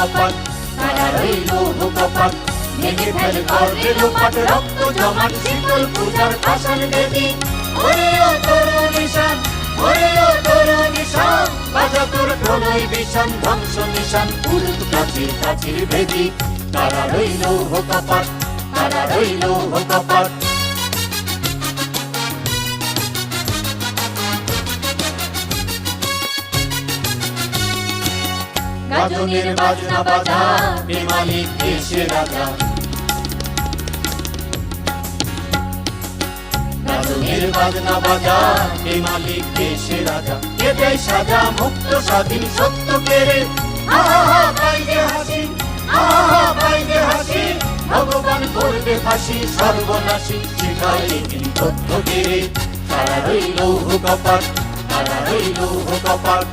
কপাট, তারা রইল কপাট। ভেঙে ফেল করবে লোপাট, রক্ত জমাট শীতল পূজার পাষাণ বেদী। ওরে ও তরুণ নিশান, ওরে ও তরুণ নিশান, বাজা তোর প্রলয় বিষান, ধ্বংস নিশান, উড়ুক প্রাচীর প্রাচীর ভেদি। তারা রইল কপাট, তারা রইল কপাট। গাজনের বাজনা বাজা, বেমালিক দেশের রাজা। গাজনের বাজনা বাজা, বেমালিক দেশের রাজা। কে দেয় সাজা মুক্ত স্বাধীন সত্য কেড়ে। আহা বাইরে হাসি, আহা বাইরে হাসি, ভগবান করবে ফাঁসি সর্বনাশী, শিখায় তিনি তথ্য কেড়ে। তারা রইল কপাট, তারা রইল কপাট।